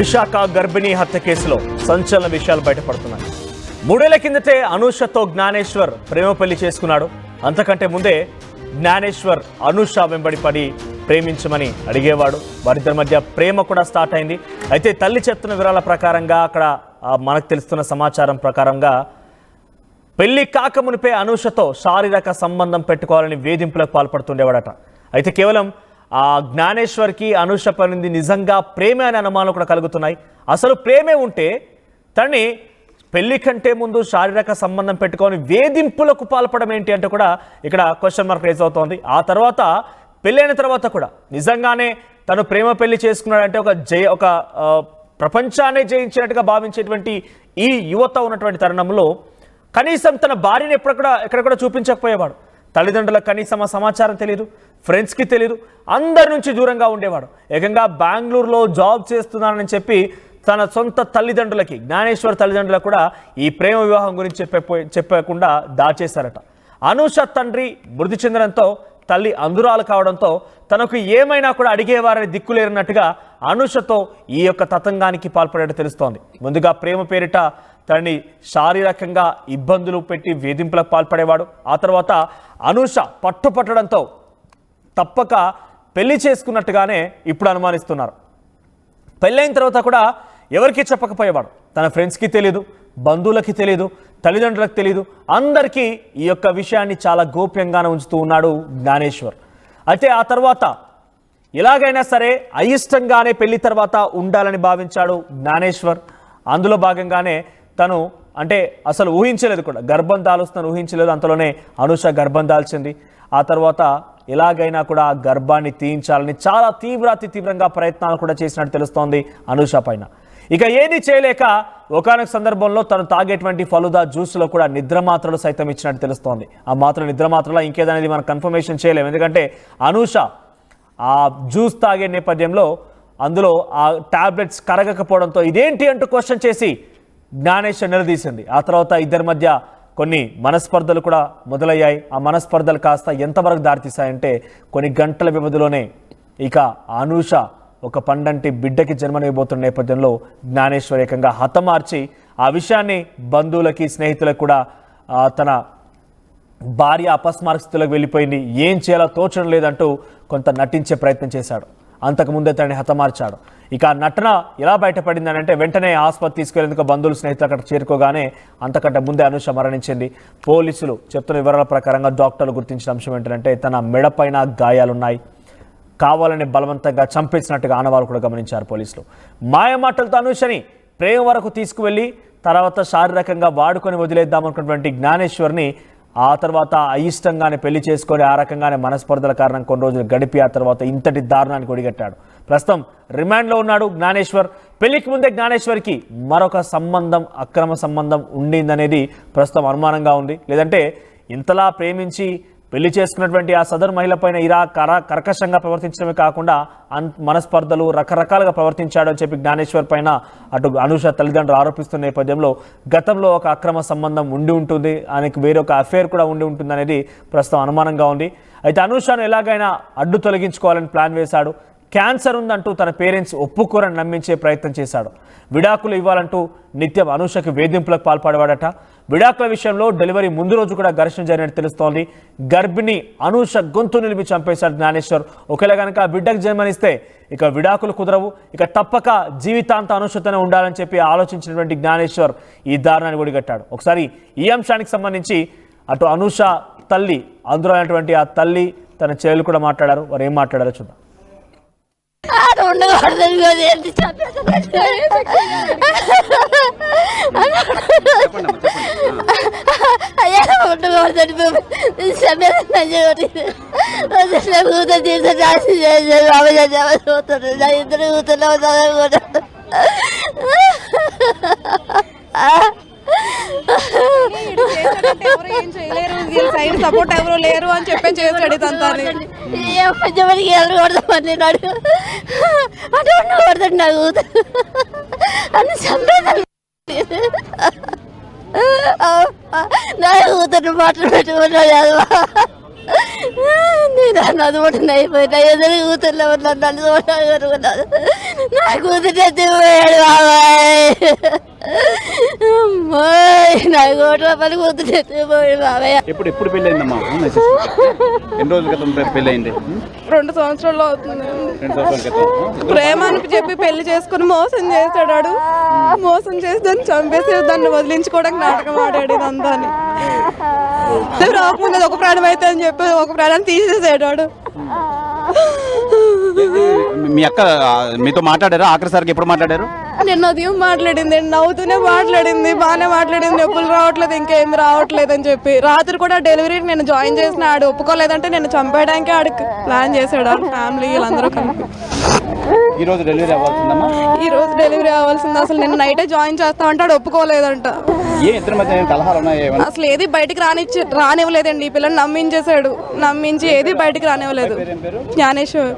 విశాఖ గర్భిణీ హత్య కేసులో సంచలన విషయాలు బయటపడుతున్నాయి. 3 ఏళ్ల కిందటే అనూషతో జ్ఞానేశ్వర్ ప్రేమ పెళ్లి చేసుకున్నాడు. అంతకంటే ముందే జ్ఞానేశ్వర్ అనూష వెంబడి పడి ప్రేమించమని అడిగేవాడు. వారిద్దరి మధ్య ప్రేమ కూడా స్టార్ట్ అయింది. అయితే తల్లి చెప్తున్న వివరాల ప్రకారంగా అక్కడ మనకు తెలుస్తున్న సమాచారం ప్రకారంగా పెళ్లి కాకమునిపే అనూషతో శారీరక సంబంధం పెట్టుకోవాలని వేధింపులకు పాల్పడుతుండేవాడట. అయితే కేవలం ఆ జ్ఞానేశ్వర్కి అనూష పనింది నిజంగా ప్రేమే అనే అనుమానాలు కూడా కలుగుతున్నాయి. అసలు ప్రేమే ఉంటే తన్ని పెళ్లి కంటే ముందు శారీరక సంబంధం పెట్టుకొని వేధింపులకు పాల్పడడం ఏంటి అంటే కూడా ఇక్కడ క్వశ్చన్ మార్క్ రేజ్ అవుతోంది. ఆ తర్వాత పెళ్ళైన తర్వాత కూడా నిజంగానే తను ప్రేమ పెళ్లి చేసుకున్నాడంటే ఒక ప్రపంచాన్ని జయించినట్టుగా భావించేటువంటి ఈ యువత ఉన్నటువంటి తరుణంలో కనీసం తన భార్యను ఎక్కడ కూడా చూపించకపోయేవాడు. తల్లిదండ్రులకు కనీసం ఆ సమాచారం తెలియదు, ఫ్రెండ్స్కి తెలియదు, అందరి నుంచి దూరంగా ఉండేవాడు. ఏకంగా బెంగళూరులో జాబ్ చేస్తున్నానని చెప్పి తన సొంత తల్లిదండ్రులకి, జ్ఞానేశ్వర్ తల్లిదండ్రులకు కూడా ఈ ప్రేమ వివాహం గురించి చెప్పకుండా దాచేశారట. అనూష తండ్రి మృతి చెందడంతో తల్లి అందురాలు కావడంతో తనకు ఏమైనా కూడా అడిగేవారని దిక్కులేరన్నట్టుగా అనూషతో ఈ యొక్క తతంగానికి పాల్పడేట తెలుస్తోంది. ముందుగా ప్రేమ పేరిట తనని శారీరకంగా ఇబ్బందులు పెట్టి వేధింపులకు పాల్పడేవాడు. ఆ తర్వాత అనూష పట్టుపట్టడంతో తప్పక పెళ్లి చేసుకున్నట్టుగానే ఇప్పుడు అనుమానిస్తున్నారు. పెళ్ళైన తర్వాత కూడా ఎవరికి చెప్పకపోయేవాడు. తన ఫ్రెండ్స్కి తెలియదు, బంధువులకి తెలియదు, తల్లిదండ్రులకు తెలియదు. అందరికీ ఈ యొక్క విషయాన్ని చాలా గోప్యంగానే ఉంచుతూ ఉన్నాడు జ్ఞానేశ్వర్. అయితే ఆ తర్వాత ఎలాగైనా సరే అయిష్టంగానే పెళ్లి తర్వాత ఉండాలని భావించాడు జ్ఞానేశ్వర్. అందులో భాగంగానే తను అసలు ఊహించలేదు కూడా, గర్భం దాలుస్తుందని ఊహించలేదు. అంతలోనే అనూష గర్భం దాల్చింది. ఆ తర్వాత ఎలాగైనా కూడా ఆ గర్భాన్ని తీయించాలని చాలా తీవ్రంగా ప్రయత్నాలు కూడా చేసినట్టు తెలుస్తోంది అనూష పైన. ఇక ఏది చేయలేక ఒకానొక సందర్భంలో తను తాగేటువంటి ఫలుదా జ్యూస్లో కూడా నిద్రమాత్రలు సైతం ఇచ్చినట్టు తెలుస్తోంది. ఆ మాత్రం నిద్రమాత్రలో ఇంకేదనేది మనం కన్ఫర్మేషన్ చేయలేము. ఎందుకంటే అనూష ఆ జ్యూస్ తాగే నేపథ్యంలో అందులో ఆ టాబ్లెట్స్ కరగకపోవడంతో ఇదేంటి అంటూ క్వశ్చన్ చేసి జ్ఞానేశ్వర్ నిలదీసింది. ఆ తర్వాత ఇద్దరి మధ్య కొన్ని మనస్పర్ధలు కూడా మొదలయ్యాయి. ఆ మనస్పర్ధలు కాస్త ఎంతవరకు దారితీశాయంటే కొన్ని గంటల వ్యవధిలోనే ఇక అనూష ఒక పండంటి బిడ్డకి జన్మనివ్వబోతున్న నేపథ్యంలో జ్ఞానేశ్వర్ ఏకంగా హతమార్చి ఆ విషయాన్ని బంధువులకి, స్నేహితులకు కూడా తన భార్య అపస్మారక స్థితిలోకి వెళ్ళిపోయింది, ఏం చేయాలో తోచడం లేదంటూ కొంత నటించే ప్రయత్నం చేశాడు. అంతకుముందే తనని హతమార్చాడు. ఇక నటన ఎలా బయటపడింది అంటే వెంటనే ఆసుపత్రి తీసుకెళ్లేందుకు బంధువులు, స్నేహితులు అక్కడ చేరుకోగానే అంతకంటే ముందే అనూష మరణించింది. పోలీసులు చెప్తున్న వివరాల ప్రకారంగా డాక్టర్లు గుర్తించిన అంశం ఏంటంటే తన మెడపైన గాయాలున్నాయి, కావాలని బలవంతంగా చంపేసినట్టుగా ఆనవాళ్ళు కూడా గమనించారు పోలీసులు. మాయమాటలతో అనూషని ప్రేమ వరకు తీసుకువెళ్ళి తర్వాత శారీరకంగా వాడుకొని వదిలేద్దామనుకున్నటువంటి జ్ఞానేశ్వర్ని ఆ తర్వాత అయిష్టంగానే పెళ్లి చేసుకొని ఆ రకంగానే మనస్పర్ధల కారణం కొన్ని రోజులు గడిపి ఆ తర్వాత ఇంతటి దారుణానికి ఒడిగట్టాడు. ప్రస్తుతం రిమాండ్లో ఉన్నాడు జ్ఞానేశ్వర్. పెళ్లికి ముందే జ్ఞానేశ్వర్కి మరొక సంబంధం, అక్రమ సంబంధం ఉండిందనేది ప్రస్తుతం అనుమానంగా ఉంది. లేదంటే ఇంతలా ప్రేమించి పెళ్లి చేసుకున్నటువంటి ఆ సదరు మహిళ పైన ఇలా కర్కశంగా ప్రవర్తించడమే కాకుండా మనస్పర్ధలు రకరకాలుగా ప్రవర్తించాడు అని చెప్పి జ్ఞానేశ్వర్ పైన అటు అనూష తల్లిదండ్రులు ఆరోపిస్తున్న నేపథ్యంలో గతంలో ఒక అక్రమ సంబంధం ఉండి ఉంటుంది, ఆయనకు వేరొక అఫేర్ కూడా ఉండి ఉంటుంది అనేది ప్రస్తుతం అనుమానంగా ఉంది. అయితే అనూషను ఎలాగైనా అడ్డు తొలగించుకోవాలని ప్లాన్ వేశాడు. క్యాన్సర్ ఉందంటూ తన పేరెంట్స్ ఒప్పుకోరని నమ్మించే ప్రయత్నం చేశాడు. విడాకులు ఇవ్వాలంటూ నిత్యం అనూషకి వేధింపులకు పాల్పడేవాడట. విడాకుల విషయంలో డెలివరీ ముందు రోజు కూడా ఘర్షణ జరిగినట్టు తెలుస్తోంది. గర్భిణి అనూష గొంతు నిలిపి చంపేశాడు జ్ఞానేశ్వర్. ఒకవేళ కనుక బిడ్డకు జన్మనిస్తే ఇక విడాకులు కుదరవు, ఇక తప్పక జీవితాంత అనూషతోనే ఉండాలని చెప్పి ఆలోచించినటువంటి జ్ఞానేశ్వర్ ఈ దారుణాన్ని ఒడిగట్టాడు. ఒకసారి ఈ అంశానికి సంబంధించి అటు అనూష తల్లి, అందులో అయినటువంటి ఆ తల్లి, తన చెల్లెలు కూడా మాట్లాడారు. వారు ఏం మాట్లాడారో చూద్దాం. సైడ్ సపోర్ట్ ఎవరు లేరు అని చెప్పి చేసాడు. నా కూతురు మాటలు పెట్టుకున్నాడు. నేను అదుకుంటున్నా అయిపోయినా ఎదురు కూతుర్లో ఉన్నాను నన్ను చూడాలనుకున్నాను నా కూతురు ఎత్తిపోయాడు బాబాయ్ అమ్మాయి నా కోట్ల పని కూతురు ఎత్తిపోయాడు బాబాయ్. ఎప్పుడు పెళ్ళయిందమ్మా? ఎన్ని రోజుల క్రితం పెళ్ళయింది? 2 సంవత్సరాలు అవుతుంది. 2 సంవత్సరాల క్రితం. ప్రేమ అని చెప్పి పెళ్లి చేసుకుని మోసం చేశాడు. మోసం చేసి దాన్ని చంపేసి దాన్ని వదిలించుకోవడానికి నాటకం ఆడాడు. ఇదంతా రాకుండా ఒక ప్రాణం అయితే అని చెప్పి ఒక ప్రాణాన్ని తీసేసాడు. మీ అక్క మీతో మాట్లాడారా? ఆఖరిసారికి ఎప్పుడు మాట్లాడారు? నిన్న ఉదయం మాట్లాడింది, నవ్వుతూనే మాట్లాడింది, బాగానే మాట్లాడింది. నొప్పులు రావట్లేదు, ఇంకేం రావట్లేదు అని చెప్పి. రాత్రి కూడా డెలివరీకి నేను జాయిన్ చేసిన ఆడు ఒప్పుకోలేదంటే నేను చంపేయడానికి ఆడికి ప్లాన్ చేశాడు. ఫ్యామిలీ వీళ్ళందరూ కలిపి. ఈ రోజు డెలివరీ అవ్వాల్సిందమ్మా? ఈ రోజు డెలివరీ అవ్వాల్సింది. అసలు నేను నైటే జాయిన్ చేస్తామంటే ఆడు ఒప్పుకోలేదంట. ఏ ఇద్దరి మధ్య కలహాలు ఉన్నాయి? అసలు ఏది బయటికి రానివ్వలేదండి. ఈ పిల్లని నమ్మించేశాడు. నమ్మించి ఏది బయటికి రానివ్వలేదు. జ్ఞానేశ్వర్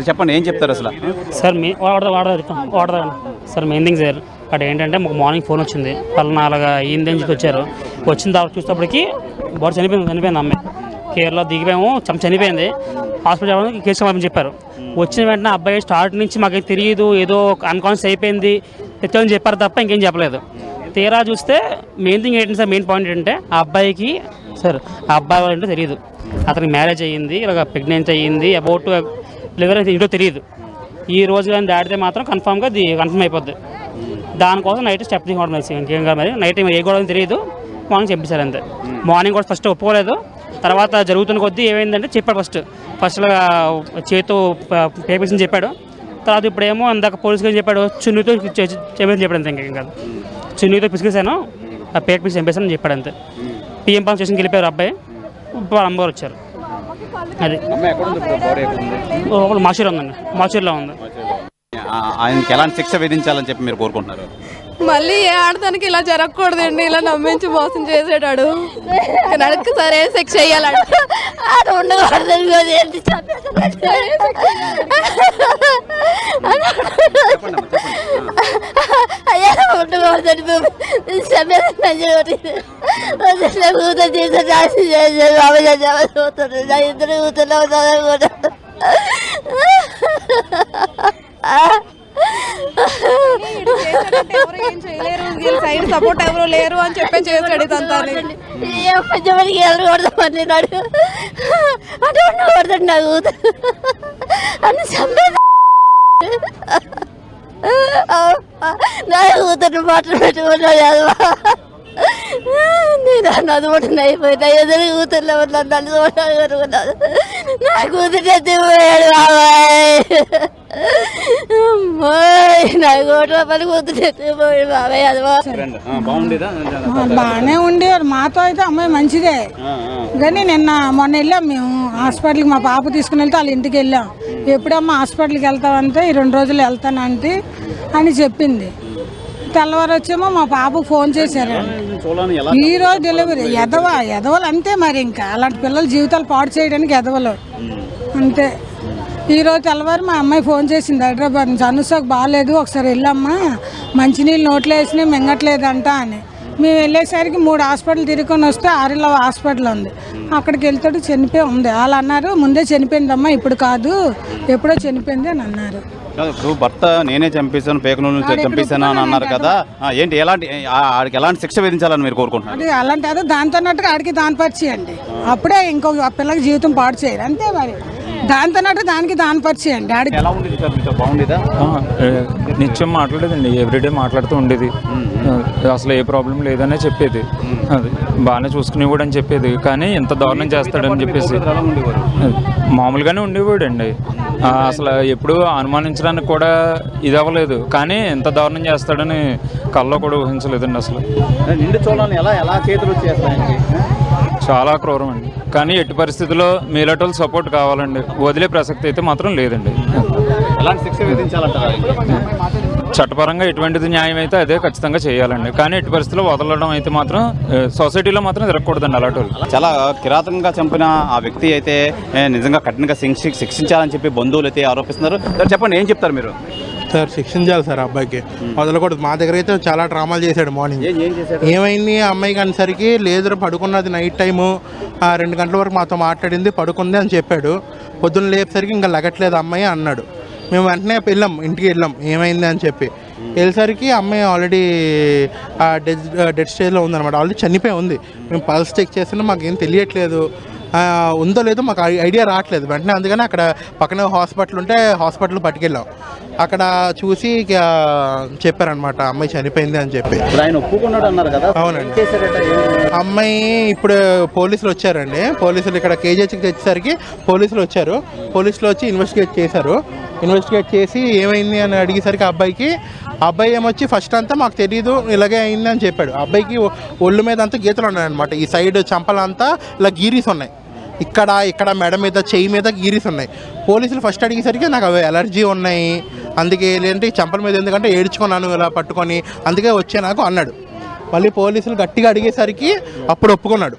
చెప్పండి, ఏం చెప్తారు అసలు? సార్ వాడదా సార్ మెయిన్ థింగ్ సార్ అక్కడ ఏంటంటే మాకు మార్నింగ్ ఫోన్ వచ్చింది, పలానా అలాగా అయ్యింది అని చెప్పి వచ్చారు. వచ్చిన తర్వాత చూసేటప్పటికి బాడీ చనిపోయింది అమ్మాయి. కేరళలో దిగిపోయాము, చనిపోయింది. హాస్పిటల్ కేసు కమాలని చెప్పారు. వచ్చిన వెంటనే అబ్బాయి స్టార్ట్ నుంచి మాకు తెలియదు, ఏదో అన్కాన్షియస్ అయిపోయింది తెచ్చని చెప్పారు తప్ప ఇంకేం చెప్పలేదు. తీరా చూస్తే మెయిన్ థింగ్ ఏంటంటే సార్, మెయిన్ పాయింట్ ఏంటంటే ఆ అబ్బాయికి సార్ ఆ అబ్బాయి వాళ్ళంటే తెలియదు. అతనికి మ్యారేజ్ అయ్యింది, ఇలాగ ప్రెగ్నెన్సీ అయ్యింది, అబౌట్ డెలివరీ అయితే ఇంట్లో తెలియదు. ఈ రోజు కానీ దాటితే మాత్రం కన్ఫామ్గా కన్ఫర్మ్ అయిపోద్ది. దానికోసం నైట్ స్టెప్ తీసుకోవడం ఇంకేం కాదు. మరి నైట్ ఏ గొడవ తెలియదు, మార్నింగ్ చెప్పేశారు అంతే. మార్నింగ్ కూడా ఫస్ట్ ఒప్పుకోలేదు. తర్వాత జరుగుతున్న కొద్దీ ఏమైందంటే చెప్పాడు. ఫస్ట్ చేతితో పేపర్స్ చెప్పాడు. తర్వాత ఇప్పుడేమో అందాక పోలీసుగా చెప్పాడు చున్నీతో చెప్పాడు అంతే. ఇంకేం కాదు, చున్నీతో పిసికేసాను, ఆ పేక పీసి చంపేసాను అని చెప్పాడు అంతే. పిఎం పాలన స్టేషన్కి వెళ్ళిపోయారు అబ్బాయి. ఇప్పుడు అమ్మగారు వచ్చారు. అది మాచూరు ఉందండి, మాచూరులో ఉంది. ఆయనకి ఎలాంటి శిక్ష విధించాలని చెప్పి మీరు కోరుకుంటున్నారు? మళ్ళీ ఏ ఆడదానికి ఇలా జరగకూడదండి. ఇలా నమ్మించి మోసం చేసాడు. నడక సరే శిక్ష చేయాలంట. సైడ్ సపోర్ట్ ఎవరు లేరు అని చెప్పి చేశాడు. ఇదంతా నా కూతురు మాటలు పెట్టుకున్నాడు. నేను అదుకుంటున్నా అయిపోయినా ఎదురు కూతుర్లో ఉన్నాను నన్ను చూడాలనుకున్నాను నా కూతురు ఎత్తిపోయాడు బాబాయ్ అమ్మాయి నా కోట్ల పని కూతురు ఎత్తిపోయాడు బాబాయ్. అది బాగానే ఉండేవారు మాతో అయితే. అమ్మాయి మంచిదే కానీ మొన్న వెళ్ళాం మేము హాస్పిటల్కి. మా పాప తీసుకుని వెళ్తే వాళ్ళ ఇంటికి వెళ్ళాం. ఎప్పుడమ్మా హాస్పిటల్కి వెళ్తావంటే ఈ 2 రోజులు వెళ్తానంటే అని చెప్పింది. తెల్లవారు వచ్చేమో మా పాపకు ఫోన్ చేశారు. ఈ రోజు డెలివరీ ఎదవలు అంతే. మరి ఇంకా అలాంటి పిల్లల జీవితాలు పాడు చేయడానికి ఎదవలు అంతే. ఈరోజు తెల్లవారు మా అమ్మాయి ఫోన్ చేసింది హైదరాబాద్ నుంచి, అనుసాకు బాగాలేదు ఒకసారి వెళ్ళమ్మా, మంచినీళ్ళు నోట్లో వేసినా మింగట్లేదంట అని. మేము వెళ్ళేసరికి 3 హాస్పిటల్ తిరుగుకొని వస్తే ఆరిలో హాస్పిటల్ ఉంది. అక్కడికి వెళ్తాడు చనిపోయి ఉంది. వాళ్ళు అన్నారు ముందే చనిపోయిందమ్మా, ఇప్పుడు కాదు ఎప్పుడో చనిపోయింది అని అన్నారు. ఇప్పుడు భర్త నేనే చంపేశాను, పేకనూరు చంపేశాను అని అన్నారు కదా, ఏంటి ఆడికి ఎలాంటి శిక్ష విధించాలని మీరు కోరుకుంటున్నారు? అది అలాంటి అదో దాంతో అన్నట్టుగా ఆడికి దాని పరిచేయండి. అప్పుడే ఇంకొక పిల్లకి జీవితం పాడు చేయరు అంతే. మరి దాంతో దానికి దాని పరిచేయండి. ఆడికి ఎలా ఉండేది సార్ మీతో? బాగుండేదా? నిత్యం మాట్లాడేదండి, ఎవ్రీడే మాట్లాడుతూ ఉండేది. అసలు ఏ ప్రాబ్లం లేదనే చెప్పేది. అది బాగానే చూసుకునేవాడు అని చెప్పేది. కానీ ఇంత దారుణం చేస్తాడని చెప్పేసి మామూలుగానే ఉండేవాడు అండి. అసలు ఎప్పుడు అనుమానించడానికి కూడా ఇది అవ్వలేదు. కానీ ఇంత దారుణం చేస్తాడని కల్లో కూడా ఊహించలేదండి అసలు. నిండు చూడాలని ఎలా చేతులు వచ్చేస్తాయండి? చాలా క్రూరం అండి. కానీ ఎట్టి పరిస్థితుల్లో మీలాటోళ్ళు సపోర్ట్ కావాలండి, వదిలే ప్రసక్తి అయితే మాత్రం లేదండి. ఎలాంటి శిక్ష విధించాలంటారా? చట్టపరంగా ఎటువంటిది న్యాయం అయితే అదే ఖచ్చితంగా చేయాలండి. కానీ ఎట్టి పరిస్థితుల్లో వదలడం అయితే మాత్రం సొసైటీలో మాత్రం తిరగకూడదండి అలాంటి. చాలా కిరాతకంగా చంపిన ఆ వ్యక్తి అయితే నిజంగా కఠినంగా శిక్షించాలని చెప్పి బంధువులు అయితే ఆరోపిస్తున్నారు. చెప్పండి, ఏం చెప్తారు మీరు? సార్ శిక్షించాలి సార్, అబ్బాయికి వదలకూడదు. మా దగ్గర అయితే చాలా డ్రామాలు చేశాడు. మార్నింగ్ ఏమైంది ఆ అమ్మాయికి అనేసరికి లేదురా పడుకున్నది నైట్ టైము 2 గంటల వరకు మాతో మాట్లాడింది, పడుకుంది అని చెప్పాడు. పొద్దున్న లేపేసరికి ఇంకా లగట్లేదు అమ్మాయి అన్నాడు. మేము వెంటనే ఇంటికి వెళ్ళాం ఏమైంది అని చెప్పి. వెళ్ళేసరికి అమ్మాయి ఆల్రెడీ డెడ్ స్టేజ్లో ఉందన్నమాట, ఆల్రెడీ చనిపోయి ఉంది. మేము పల్స్ చెక్ చేస్తున్నా మాకేం తెలియట్లేదు, ఉందో లేదో మాకు ఐడియా రావట్లేదు. వెంటనే అందుకని అక్కడ పక్కన హాస్పిటల్ ఉంటే హాస్పిటల్ పట్టుకెళ్ళాం. అక్కడ చూసి చెప్పారనమాట అమ్మాయి చనిపోయింది అని చెప్పి. ఆయన ఒప్పుకున్నాడు అన్నారు కదా. అవునండి. అమ్మాయి ఇప్పుడు పోలీసులు వచ్చారండి. పోలీసులు ఇక్కడ కేజీహెచ్కి తెచ్చేసరికి పోలీసులు వచ్చారు. పోలీసులు వచ్చి ఇన్వెస్టిగేట్ చేశారు. ఇన్వెస్టిగేట్ చేసి ఏమైంది అని అడిగేసరికి అబ్బాయి ఏమొచ్చి ఫస్ట్ అంతా మాకు తెలియదు ఇలాగే అయింది అని చెప్పాడు. అబ్బాయికి ఒళ్ళు మీద అంతా గీతలు ఉన్నాయన్నమాట. ఈ సైడ్ చంపలంతా ఇలా గీరీస్ ఉన్నాయి, ఇక్కడ మెడ మీద చెయ్యి మీద గీరీస్ ఉన్నాయి. పోలీసులు ఫస్ట్ అడిగేసరికి నాకు అవి ఎలర్జీ ఉన్నాయి, అందుకే లేదంటే చంపల మీద ఎందుకంటే ఏడ్చుకున్నాను ఇలా పట్టుకొని, అందుకే వచ్చే నాకు అన్నాడు. మళ్ళీ పోలీసులు గట్టిగా అడిగేసరికి అప్పుడు ఒప్పుకున్నాడు.